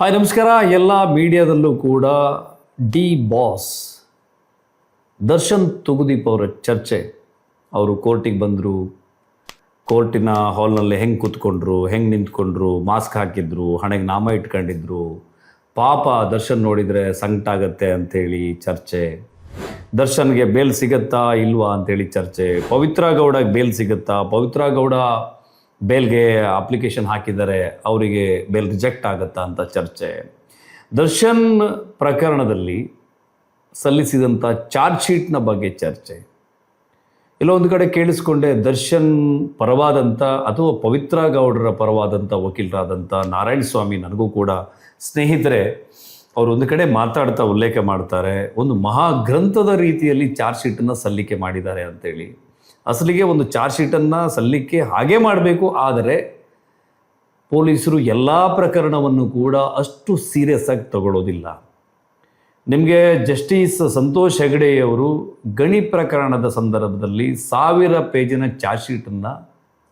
Hi ನಮಸ್ಕಾರ. ಎಲ್ಲ ಮೀಡಿಯಾದಲ್ಲೂ ಕೂಡ ಡಿ ಬಾಸ್ ದರ್ಶನ್ ತುಗುದೀಪ್ ಅವರ ಚರ್ಚೆ. ಅವರು ಕೋರ್ಟಿಗೆ ಬಂದರು, ಕೋರ್ಟಿನ ಹಾಲ್ನಲ್ಲಿ ಹೆಂಗೆ ಕೂತ್ಕೊಂಡ್ರು, ಹೆಂಗೆ ನಿಂತ್ಕೊಂಡ್ರು, ಮಾಸ್ಕ್ ಹಾಕಿದ್ರು, ಹಣೆಗೆ ನಾಮ ಇಟ್ಕೊಂಡಿದ್ರು. ಪಾಪ ದರ್ಶನ್ ನೋಡಿದರೆ ಸಂಕಟ ಆಗತ್ತೆ ಅಂಥೇಳಿ ಚರ್ಚೆ. ದರ್ಶನ್ಗೆ ಬೇಲ್ ಸಿಗತ್ತಾ ಇಲ್ವಾ ಅಂಥೇಳಿ ಚರ್ಚೆ. ಪವಿತ್ರ ಗೌಡಗೆ ಬೇಲ್ ಸಿಗತ್ತಾ, ಪವಿತ್ರ ಗೌಡ ಬೇಲ್ಗೆ ಅಪ್ಲಿಕೇಶನ್ ಹಾಕಿದ್ದಾರೆ, ಅವರಿಗೆ ಬೇಲ್ ರಿಜೆಕ್ಟ್ ಆಗುತ್ತಾ ಅಂತ ಚರ್ಚೆ. ದರ್ಶನ್ ಪ್ರಕರಣದಲ್ಲಿ ಸಲ್ಲಿಸಿದಂಥ ಚಾರ್ಜ್ ಶೀಟ್ನ ಬಗ್ಗೆ ಚರ್ಚೆ. ಎಲ್ಲೋ ಒಂದು ಕಡೆ ಕೇಳಿಸ್ಕೊಂಡೆ, ದರ್ಶನ್ ಪರವಾದಂಥ ಅಥವಾ ಪವಿತ್ರ ಗೌಡರ ಪರವಾದಂಥ ವಕೀಲರಾದಂಥ ನಾರಾಯಣ ಸ್ವಾಮಿ ನನಗೂ ಕೂಡ ಸ್ನೇಹಿತರೆ, ಅವರು ಒಂದು ಕಡೆ ಮಾತಾಡ್ತಾ ಉಲ್ಲೇಖ ಮಾಡ್ತಾರೆ, ಒಂದು ಮಹಾಗ್ರಂಥದ ರೀತಿಯಲ್ಲಿ ಚಾರ್ಜ್ ಶೀಟನ್ನು ಸಲ್ಲಿಕೆ ಮಾಡಿದ್ದಾರೆ ಅಂತೇಳಿ. ಅಸಲಿಗೆ ಒಂದು ಚಾರ್ಜ್ ಶೀಟನ್ನು ಸಲ್ಲಿಕೆ ಹಾಗೆ ಮಾಡಬೇಕು, ಆದರೆ ಪೊಲೀಸರು ಎಲ್ಲ ಪ್ರಕರಣವನ್ನು ಕೂಡ ಅಷ್ಟು ಸೀರಿಯಸ್ ಆಗಿ ತಗೊಳ್ಳೋದಿಲ್ಲ. ನಿಮಗೆ ಜಸ್ಟಿಸ್ ಸಂತೋಷ್ ಹೆಗಡೆಯವರು ಗಣಿ ಪ್ರಕರಣದ ಸಂದರ್ಭದಲ್ಲಿ 1000 ಪೇಜಿನ ಚಾರ್ಜ್ ಶೀಟನ್ನು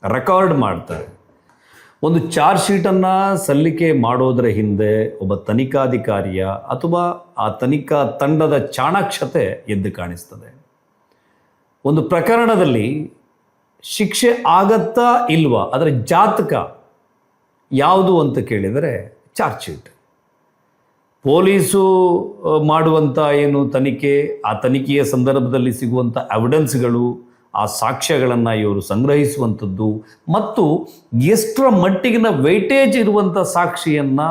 ರೆಕಾರ್ಡ್ ಮಾಡ್ತಾರೆ. ಒಂದು ಚಾರ್ಜ್ ಶೀಟನ್ನು ಸಲ್ಲಿಕೆ ಮಾಡೋದರ ಹಿಂದೆ ಒಬ್ಬ ತನಿಖಾಧಿಕಾರಿಯ ಅಥವಾ ಆ ತನಿಖಾ ತಂಡದ ಚಾಣಾಕ್ಷತೆ ಎದ್ದು ಕಾಣಿಸ್ತದೆ. ಒಂದು ಪ್ರಕರಣದಲ್ಲಿ ಶಿಕ್ಷೆ ಆಗತ್ತಾ ಇಲ್ವಾ, ಅದರ ಜಾತಕ ಯಾವುದು ಅಂತ ಕೇಳಿದರೆ ಚಾರ್ಜ್ ಶೀಟ್. ಪೊಲೀಸು ಮಾಡುವಂಥ ಏನು ತನಿಖೆ, ಆ ತನಿಖೆಯ ಸಂದರ್ಭದಲ್ಲಿ ಸಿಗುವಂಥ ಎವಿಡೆನ್ಸ್ಗಳು, ಆ ಸಾಕ್ಷ್ಯಗಳನ್ನು ಇವರು ಸಂಗ್ರಹಿಸುವಂಥದ್ದು ಮತ್ತು ಎಷ್ಟರ ಮಟ್ಟಿಗಿನ ವೆಯ್ಟೇಜ್ ಇರುವಂಥ ಸಾಕ್ಷಿಯನ್ನು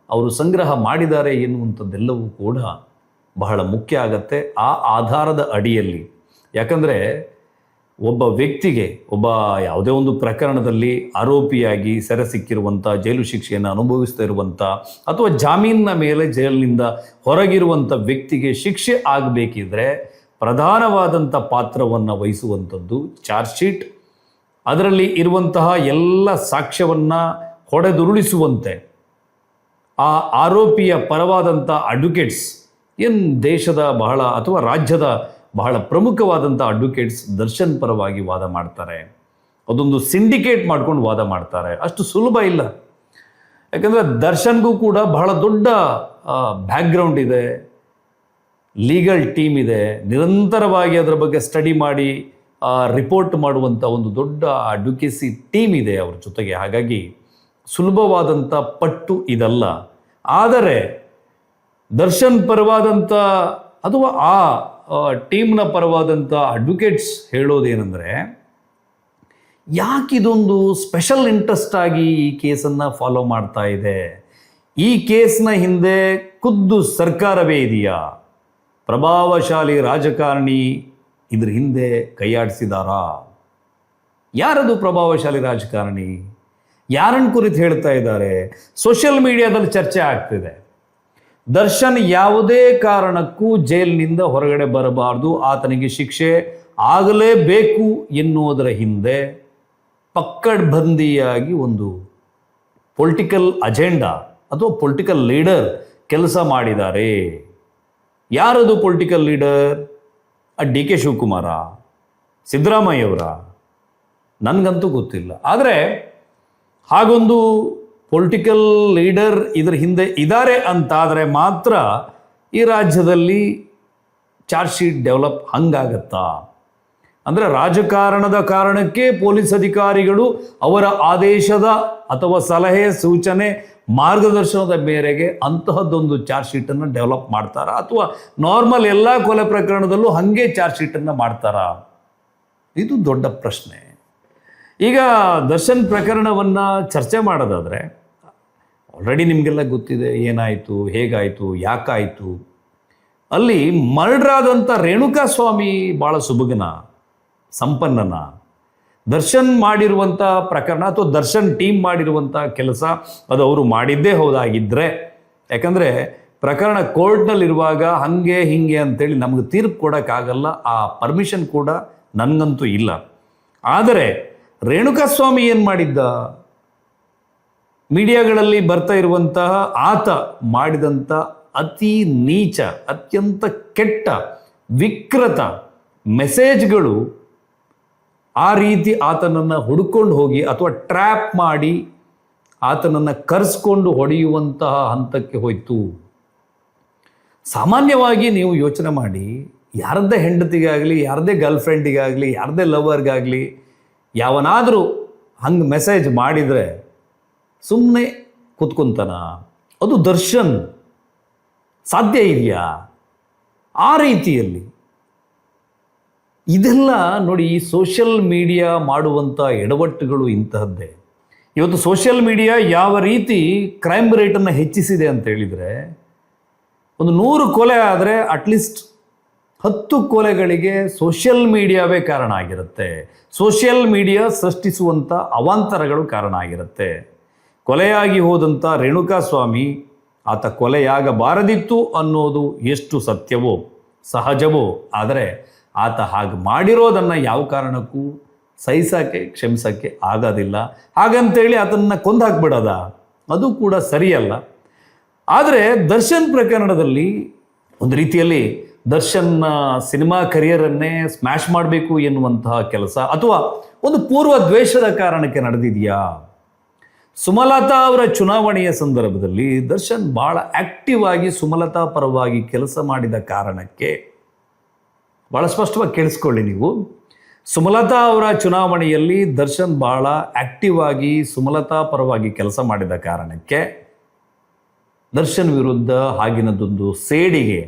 ಅವರು ಸಂಗ್ರಹ ಮಾಡಿದ್ದಾರೆ ಎನ್ನುವಂಥದ್ದೆಲ್ಲವೂ ಕೂಡ ಬಹಳ ಮುಖ್ಯ ಆಗತ್ತೆ ಆ ಆಧಾರದ ಅಡಿಯಲ್ಲಿ. ಯಾಕಂದರೆ ಒಬ್ಬ ವ್ಯಕ್ತಿಗೆ ಒಬ್ಬ ಯಾವುದೇ ಒಂದು ಪ್ರಕರಣದಲ್ಲಿ ಆರೋಪಿಯಾಗಿ ಸೆರೆ ಸಿಕ್ಕಿರುವಂಥ, ಜೈಲು ಶಿಕ್ಷೆಯನ್ನು ಅನುಭವಿಸ್ತಾ ಇರುವಂಥ ಅಥವಾ ಜಾಮೀನಿನ ಮೇಲೆ ಜೈಲಿನಿಂದ ಹೊರಗಿರುವಂಥ ವ್ಯಕ್ತಿಗೆ ಶಿಕ್ಷೆ ಆಗಬೇಕಿದ್ರೆ ಪ್ರಧಾನವಾದಂಥ ಪಾತ್ರವನ್ನು ವಹಿಸುವಂಥದ್ದು ಚಾರ್ಜ್ ಶೀಟ್. ಅದರಲ್ಲಿ ಇರುವಂತಹ ಎಲ್ಲ ಸಾಕ್ಷ್ಯವನ್ನು ಹೊಡೆದುರುಳಿಸುವಂತೆ ಆ ಆರೋಪಿಯ ಪರವಾದಂಥ ಅಡ್ವೊಕೇಟ್ಸ್, ಏನು ದೇಶದ ಬಹಳ ಅಥವಾ ರಾಜ್ಯದ ಬಹಳ ಪ್ರಮುಖವಾದಂಥ ಅಡ್ವೊಕೇಟ್ಸ್ ದರ್ಶನ್ ಪರವಾಗಿ ವಾದ ಮಾಡ್ತಾರೆ. ಅದೊಂದು ಸಿಂಡಿಕೇಟ್ ಮಾಡ್ಕೊಂಡು ವಾದ ಮಾಡ್ತಾರೆ. ಅಷ್ಟು ಸುಲಭ ಇಲ್ಲ. ಯಾಕಂದರೆ ದರ್ಶನ್ಗೂ ಕೂಡ ಬಹಳ ದೊಡ್ಡ ಬ್ಯಾಕ್ಗ್ರೌಂಡ್ ಇದೆ, ಲೀಗಲ್ ಟೀಮ್ ಇದೆ, ನಿರಂತರವಾಗಿ ಅದರ ಬಗ್ಗೆ ಸ್ಟಡಿ ಮಾಡಿ ರಿಪೋರ್ಟ್ ಮಾಡುವಂಥ ಒಂದು ದೊಡ್ಡ ಅಡ್ವೊಕೇಸಿ ಟೀಮ್ ಇದೆ ಅವ್ರ ಜೊತೆಗೆ. ಹಾಗಾಗಿ ಸುಲಭವಾದಂಥ ಪಟ್ಟು ಇದಲ್ಲ. ಆದರೆ ದರ್ಶನ್ ಪರವಾದಂಥ ಅಥವಾ ಆ ಟೀಮ್ನ ಪರವಾದಂಥ ಅಡ್ವೊಕೇಟ್ಸ್ ಹೇಳೋದೇನೆಂದರೆ, ಯಾಕಿದೊಂದು ಸ್ಪೆಷಲ್ ಇಂಟ್ರೆಸ್ಟ್ ಆಗಿ ಈ ಕೇಸನ್ನು ಫಾಲೋ ಮಾಡ್ತಾ ಇದೆ? ಈ ಕೇಸ್ನ ಹಿಂದೆ ಖುದ್ದು ಸರ್ಕಾರವೇ ಇದೆಯಾ? ಪ್ರಭಾವಶಾಲಿ ರಾಜಕಾರಣಿ ಇದ್ರ ಹಿಂದೆ ಕೈಯಾಡಿಸಿದಾರಾ? ಯಾರದು ಪ್ರಭಾವಶಾಲಿ ರಾಜಕಾರಣಿ? ಯಾರನ್ನು ಕುರಿತು ಹೇಳ್ತಾ ಇದ್ದಾರೆ? ಸೋಷಿಯಲ್ ಮೀಡಿಯಾದಲ್ಲಿ ಚರ್ಚೆ ಆಗ್ತಿದೆ. ದರ್ಶನ್ ಯಾವುದೇ ಕಾರಣಕ್ಕೂ ಜೈಲಿನಿಂದ ಹೊರಗಡೆ ಬರಬಾರ್ದು, ಆತನಿಗೆ ಶಿಕ್ಷೆ ಆಗಲೇಬೇಕು ಎನ್ನುವುದರ ಹಿಂದೆ ಪಕ್ಕಡ್ಬಂದಿಯಾಗಿ ಒಂದು ಪೊಲಿಟಿಕಲ್ ಅಜೆಂಡಾ ಅಥವಾ ಪೊಲಿಟಿಕಲ್ ಲೀಡರ್ ಕೆಲಸ ಮಾಡಿದ್ದಾರೆ. ಯಾರದು political leader? D K Shivakumar, ಸಿದ್ದರಾಮಯ್ಯವರ? ನನಗಂತೂ ಗೊತ್ತಿಲ್ಲ. ಆದರೆ ಹಾಗೊಂದು ಪೊಲಿಟಿಕಲ್ ಲೀಡರ್ ಇದರ ಹಿಂದೆ ಇದ್ದಾರೆ ಅಂತಾದರೆ ಮಾತ್ರ ಈ ರಾಜ್ಯದಲ್ಲಿ ಚಾರ್ಜ್ ಶೀಟ್ ಡೆವಲಪ್ ಹಂಗಾಗತ್ತಾ? ಅಂದರೆ ರಾಜಕಾರಣದ ಕಾರಣಕ್ಕೆ ಪೊಲೀಸ್ ಅಧಿಕಾರಿಗಳು ಅವರ ಆದೇಶದ ಅಥವಾ ಸಲಹೆ, ಸೂಚನೆ, ಮಾರ್ಗದರ್ಶನದ ಮೇರೆಗೆ ಅಂತಹದ್ದೊಂದು ಚಾರ್ಜ್ ಶೀಟನ್ನು ಡೆವಲಪ್ ಮಾಡ್ತಾರಾ? ಅಥವಾ ನಾರ್ಮಲ್ ಎಲ್ಲ ಕೊಲೆ ಪ್ರಕರಣದಲ್ಲೂ ಹಾಗೆ ಚಾರ್ಜ್ ಶೀಟನ್ನು ಮಾಡ್ತಾರಾ? ಇದು ದೊಡ್ಡ ಪ್ರಶ್ನೆ. ಈಗ ದರ್ಶನ್ ಪ್ರಕರಣವನ್ನು ಚರ್ಚೆ ಮಾಡೋದಾದರೆ ಆಲ್ರೆಡಿ ನಿಮಗೆಲ್ಲ ಗೊತ್ತಿದೆ ಏನಾಯಿತು, ಹೇಗಾಯಿತು, ಯಾಕಾಯಿತು. ಅಲ್ಲಿ ಮರ್ಡ್ರಾದಂಥ ರೇಣುಕಾಸ್ವಾಮಿ ಭಾಳ ಸುಬಗನ, ಸಂಪನ್ನನ. ದರ್ಶನ್ ಮಾಡಿರುವಂಥ ಪ್ರಕರಣ ಅಥವಾ ದರ್ಶನ್ ಟೀಮ್ ಮಾಡಿರುವಂಥ ಕೆಲಸ ಅದು ಅವರು ಮಾಡಿದ್ದೇ ಹೌದಾಗಿದ್ದರೆ, ಯಾಕಂದರೆ ಪ್ರಕರಣ ಕೋರ್ಟ್ನಲ್ಲಿರುವಾಗ ಹಾಗೆ ಹೀಗೆ ಅಂತೇಳಿ ನಮಗೆ ತೀರ್ಪು ಕೊಡೋಕ್ಕಾಗಲ್ಲ, ಆ ಪರ್ಮಿಷನ್ ಕೂಡ ನನಗಂತೂ ಇಲ್ಲ. ಆದರೆ ರೇಣುಕಾಸ್ವಾಮಿ ಏನು ಮಾಡಿದ್ದ? ಮೀಡಿಯಾಗಳಲ್ಲಿ ಬರ್ತಾ ಇರುವಂತಹ ಆತ ಮಾಡಿದಂಥ ಅತಿ ನೀಚ, ಅತ್ಯಂತ ಕೆಟ್ಟ, ವಿಕೃತ ಮೆಸೇಜ್ಗಳು ಆ ರೀತಿ ಆತನನ್ನು ಹುಡ್ಕೊಂಡು ಹೋಗಿ ಅಥವಾ ಟ್ರ್ಯಾಪ್ ಮಾಡಿ ಆತನನ್ನು ಕರೆಸ್ಕೊಂಡು ಹೊಡೆಯುವಂತಹ ಹಂತಕ್ಕೆ ಹೋಯಿತು. ಸಾಮಾನ್ಯವಾಗಿ ನೀವು ಯೋಚನೆ ಮಾಡಿ, ಯಾರದ್ದೇ ಹೆಂಡತಿಗಾಗಲಿ, ಯಾರದ್ದೇ ಗರ್ಲ್ ಫ್ರೆಂಡಿಗಾಗಲಿ, ಯಾರದ್ದೇ ಲವರ್ಗಾಗಲಿ ಯಾವನಾದರೂ ಹಂಗೆ ಮೆಸೇಜ್ ಮಾಡಿದರೆ ಸುಮ್ಮನೆ ಕೂತ್ಕೊಂತಾನ? ಅದು ದರ್ಶನ್. ಸಾಧ್ಯ ಇದೆಯಾ ಆ ರೀತಿಯಲ್ಲಿ? ಇದೆಲ್ಲ ನೋಡಿ, ಈ ಸೋಷಿಯಲ್ ಮೀಡಿಯಾ ಮಾಡುವಂಥ ಎಡವಟ್ಟುಗಳು ಇಂತಹದ್ದೇ. ಇವತ್ತು ಸೋಷಿಯಲ್ ಮೀಡಿಯಾ ಯಾವ ರೀತಿ ಕ್ರೈಮ್ ರೇಟನ್ನು ಹೆಚ್ಚಿಸಿದೆ ಅಂತ ಹೇಳಿದರೆ, ಒಂದು 100 ಕೊಲೆ ಆದರೆ ಅಟ್ಲೀಸ್ಟ್ 10 ಕೊಲೆಗಳಿಗೆ ಸೋಷಿಯಲ್ ಮೀಡಿಯಾವೇ ಕಾರಣ ಆಗಿರುತ್ತೆ. ಸೋಷಿಯಲ್ ಮೀಡಿಯಾ ಸೃಷ್ಟಿಸುವಂಥ ಅವಾಂತರಗಳು ಕಾರಣ ಆಗಿರುತ್ತೆ. ಕೊಲೆಯಾಗಿ ಹೋದಂಥ ರೇಣುಕಾಸ್ವಾಮಿ, ಆತ ಕೊಲೆಯಾಗಬಾರದಿತ್ತು ಅನ್ನೋದು ಎಷ್ಟು ಸತ್ಯವೋ ಸಹಜವೋ, ಆದರೆ ಆತ ಹಾಗೆ ಮಾಡಿರೋದನ್ನು ಯಾವ ಕಾರಣಕ್ಕೂ ಸಹಿಸೋಕ್ಕೆ ಕ್ಷಮಿಸೋಕ್ಕೆ ಆಗೋದಿಲ್ಲ. ಹಾಗಂತೇಳಿ ಆತನನ್ನು ಕೊಂದು ಹಾಕ್ಬಿಡೋದ? ಅದು ಕೂಡ ಸರಿಯಲ್ಲ. ಆದರೆ ದರ್ಶನ್ ಪ್ರಕರಣದಲ್ಲಿ ಒಂದು ರೀತಿಯಲ್ಲಿ ದರ್ಶನ್ನ ಸಿನಿಮಾ ಕರಿಯರನ್ನೇ ಸ್ಮ್ಯಾಶ್ ಮಾಡಬೇಕು ಎನ್ನುವಂತಹ ಕೆಲಸ ಅಥವಾ ಒಂದು ಪೂರ್ವ ದ್ವೇಷದ ಕಾರಣಕ್ಕೆ ನಡೆದಿದೆಯಾ? ಸುಮಲತಾ ಅವರ ಚುನಾವಣೆಯ ಸಂದರ್ಭದಲ್ಲಿ ದರ್ಶನ್ ಭಾಳ ಆಕ್ಟಿವ್ ಆಗಿ ಸುಮಲತಾ ಪರವಾಗಿ ಕೆಲಸ ಮಾಡಿದ ಕಾರಣಕ್ಕೆ, ಭಾಳ ಸ್ಪಷ್ಟವಾಗಿ ಕೇಳಿಸ್ಕೊಳ್ಳಿ ನೀವು, ಸುಮಲತಾ ಅವರ ಚುನಾವಣೆಯಲ್ಲಿ ದರ್ಶನ್ ಭಾಳ ಆಕ್ಟಿವ್ ಆಗಿ ಸುಮಲತಾ ಪರವಾಗಿ ಕೆಲಸ ಮಾಡಿದ ಕಾರಣಕ್ಕೆ ದರ್ಶನ್ ವಿರುದ್ಧ ಆಗಿನದೊಂದು ಸೇಡಿಗೆ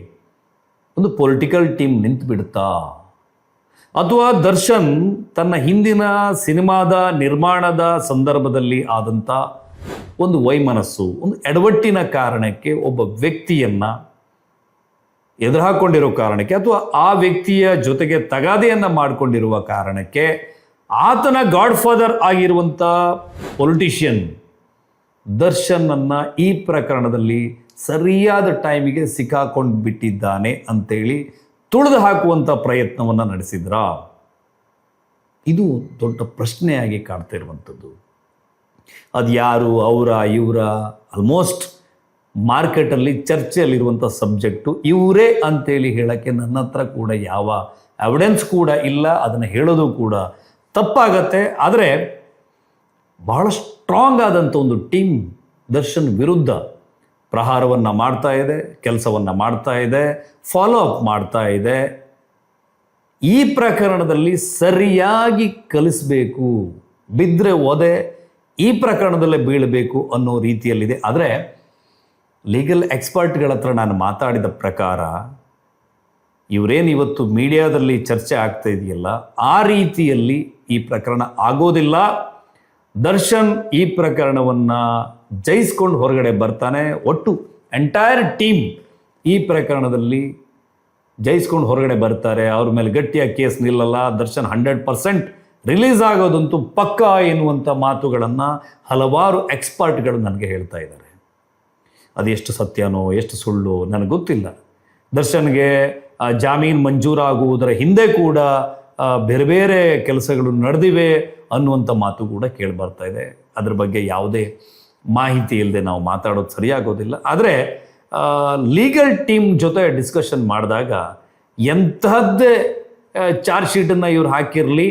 ಒಂದು ಪೊಲಿಟಿಕಲ್ ಟೀಮ್ ನಿಂತು ಬಿಡುತ್ತಾ? ಅಥವಾ ದರ್ಶನ್ ತನ್ನ ಹಿಂದಿನ ಸಿನಿಮಾದ ನಿರ್ಮಾಣದ ಸಂದರ್ಭದಲ್ಲಿ ಆದಂಥ ಒಂದು ವೈಮನಸ್ಸು, ಒಂದು ಎಡವಟ್ಟಿನ ಕಾರಣಕ್ಕೆ ಒಬ್ಬ ವ್ಯಕ್ತಿಯನ್ನು ಎದುರುಹಾಕೊಂಡಿರೋ ಕಾರಣಕ್ಕೆ, ಅಥವಾ ಆ ವ್ಯಕ್ತಿಯ ಜೊತೆಗೆ ತಗಾದೆಯನ್ನು ಮಾಡಿಕೊಂಡಿರುವ ಕಾರಣಕ್ಕೆ ಆತನ ಗಾಡ್ ಫಾದರ್ ಆಗಿರುವಂಥ ಪೊಲಿಟಿಷಿಯನ್ ದರ್ಶನನ್ನು ಈ ಪ್ರಕರಣದಲ್ಲಿ ಸರಿಯಾದ ಟೈಮಿಗೆ ಸಿಕ್ಕಾಕೊಂಡು ಬಿಟ್ಟಿದ್ದಾನೆ ಅಂತೇಳಿ ತುಳಿದು ಹಾಕುವಂಥ ಪ್ರಯತ್ನವನ್ನು ನಡೆಸಿದ್ರ? ಇದು ದೊಡ್ಡ ಪ್ರಶ್ನೆಯಾಗಿ ಕಾಡ್ತಾ ಇರುವಂಥದ್ದು. ಅದು ಯಾರು, ಅವರ ಇವರ, ಆಲ್ಮೋಸ್ಟ್ ಮಾರ್ಕೆಟಲ್ಲಿ ಚರ್ಚೆಯಲ್ಲಿರುವಂಥ ಸಬ್ಜೆಕ್ಟು ಇವರೇ ಅಂತೇಳಿ ಹೇಳೋಕ್ಕೆ ನನ್ನ ಹತ್ರ ಕೂಡ ಯಾವ ಎವಿಡೆನ್ಸ್ ಕೂಡ ಇಲ್ಲ. ಅದನ್ನು ಹೇಳೋದು ಕೂಡ ತಪ್ಪಾಗತ್ತೆ. ಆದರೆ ಬಹಳ ಸ್ಟ್ರಾಂಗ್ ಆದಂಥ ಒಂದು ಟೀಮ್ ದರ್ಶನ್ ವಿರುದ್ಧ ಪ್ರಹಾರವನ್ನು ಮಾಡ್ತಾ ಇದೆ, ಕೆಲಸವನ್ನು ಮಾಡ್ತಾ ಇದೆ, ಫಾಲೋ ಅಪ್ ಮಾಡ್ತಾ ಇದೆ. ಈ ಪ್ರಕರಣದಲ್ಲಿ ಸರಿಯಾಗಿ ಕಲಿಸಬೇಕು, ಬಿದ್ದರೆ ಒದೆ ಈ ಪ್ರಕರಣದಲ್ಲೇ ಬೀಳಬೇಕು ಅನ್ನೋ ರೀತಿಯಲ್ಲಿದೆ. ಆದರೆ ಲೀಗಲ್ ಎಕ್ಸ್ಪರ್ಟ್ಗಳ ಹತ್ರ ನಾನು ಮಾತಾಡಿದ ಪ್ರಕಾರ ಇವರೇನು ಇವತ್ತು ಮೀಡಿಯಾದಲ್ಲಿ ಚರ್ಚೆ ಆಗ್ತಾ ಇದೆಯಲ್ಲ, ಆ ರೀತಿಯಲ್ಲಿ ಈ ಪ್ರಕರಣ ಆಗೋದಿಲ್ಲ. ದರ್ಶನ್ ಈ ಪ್ರಕರಣವನ್ನು ಜಯಿಸ್ಕೊಂಡು ಹೊರಗಡೆ ಬರ್ತಾನೆ. ಒಟ್ಟು ಎಂಟೈರ್ ಟೀಮ್ ಈ ಪ್ರಕರಣದಲ್ಲಿ ಜಯಿಸ್ಕೊಂಡು ಹೊರಗಡೆ ಬರ್ತಾರೆ. ಅವ್ರ ಮೇಲೆ ಗಟ್ಟಿಯಾಗಿ ಕೇಸ್ ನಿಲ್ಲಲ್ಲ. ದರ್ಶನ್ 100% ರಿಲೀಸ್ ಆಗೋದಂತೂ ಪಕ್ಕ ಎನ್ನುವಂಥ ಮಾತುಗಳನ್ನು ಹಲವಾರು ಎಕ್ಸ್ಪರ್ಟ್ಗಳು ನನಗೆ ಹೇಳ್ತಾ ಇದ್ದಾರೆ. ಅದು ಎಷ್ಟು ಸತ್ಯನೋ ಎಷ್ಟು ಸುಳ್ಳು ನನಗೆ ಗೊತ್ತಿಲ್ಲ. ದರ್ಶನ್ಗೆ ಜಾಮೀನು ಮಂಜೂರಾಗುವುದರ ಹಿಂದೆ ಕೂಡ ಬೇರೆ ಬೇರೆ ಕೆಲಸಗಳು ನಡೆದಿವೆ ಅನ್ನುವಂಥ ಮಾತು ಕೂಡ ಕೇಳಿಬರ್ತಾ ಇದೆ. ಅದ್ರ ಬಗ್ಗೆ ಯಾವುದೇ ಮಾಹಿತಿ ಇಲ್ಲದೆ ನಾವು ಮಾತಾಡೋದು ಸರಿಯಾಗೋದಿಲ್ಲ. ಆದರೆ ಲೀಗಲ್ ಟೀಮ್ ಜೊತೆ ಡಿಸ್ಕಷನ್ ಮಾಡಿದಾಗ ಎಂತಹದ್ದೇ ಚಾರ್ಜ್ ಶೀಟನ್ನು ಇವ್ರು ಹಾಕಿರಲಿ,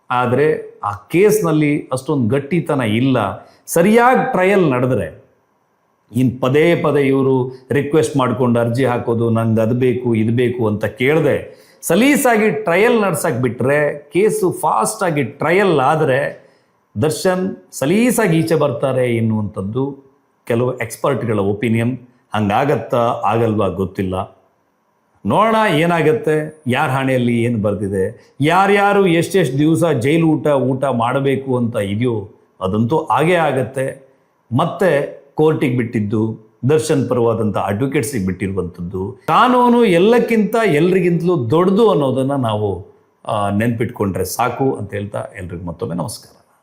ಆದರೆ ಆ ಕೇಸ್ನಲ್ಲಿ ಅಷ್ಟೊಂದು ಗಟ್ಟಿತನ ಇಲ್ಲ. ಸರಿಯಾಗಿ ಟ್ರಯಲ್ ನಡೆದ್ರೆ, ಇನ್ನು ಪದೇ ಪದೇ ಇವರು ರಿಕ್ವೆಸ್ಟ್ ಮಾಡಿಕೊಂಡು ಅರ್ಜಿ ಹಾಕೋದು, ನಂಗೆ ಅದು ಬೇಕು ಇದು ಬೇಕು ಅಂತ ಕೇಳದೆ ಸಲೀಸಾಗಿ ಟ್ರಯಲ್ ನಡ್ಸಕ್ಕೆ ಬಿಟ್ಟರೆ, ಕೇಸು ಫಾಸ್ಟಾಗಿ ಟ್ರಯಲ್ ಆದರೆ ದರ್ಶನ್ ಸಲೀಸಾಗಿ ಈಚೆ ಬರ್ತಾರೆ ಎನ್ನುವಂಥದ್ದು ಕೆಲವು ಎಕ್ಸ್ಪರ್ಟ್ಗಳ ಒಪಿನಿಯನ್. ಹಂಗಾಗತ್ತಾ ಆಗಲ್ವಾ ಗೊತ್ತಿಲ್ಲ. ನೋಡೋಣ ಏನಾಗತ್ತೆ, ಯಾರ ಹಣೆಯಲ್ಲಿ ಏನು ಬರೆದಿದೆ, ಯಾರ್ಯಾರು ಎಷ್ಟೆಷ್ಟು ದಿವಸ ಜೈಲು ಊಟ ಮಾಡಬೇಕು ಅಂತ ಇದೆಯೋ ಅದಂತೂ ಆಗೇ ಆಗತ್ತೆ. ಮತ್ತೆ ಕೋರ್ಟಿಗೆ ಬಿಟ್ಟಿದ್ದು, ದರ್ಶನ್ ಪರವಾದಂಥ ಅಡ್ವೊಕೇಟ್ಸಿಗೆ ಬಿಟ್ಟಿರುವಂಥದ್ದು, ಕಾನೂನು ಎಲ್ಲಕ್ಕಿಂತ ಎಲ್ರಿಗಿಂತಲೂ ದೊಡ್ಡದು ಅನ್ನೋದನ್ನು ನಾವು ನೆನ್ಪಿಟ್ಕೊಂಡ್ರೆ ಸಾಕು ಅಂತ ಹೇಳ್ತಾ ಎಲ್ರಿಗೂ ಮತ್ತೊಮ್ಮೆ ನಮಸ್ಕಾರ.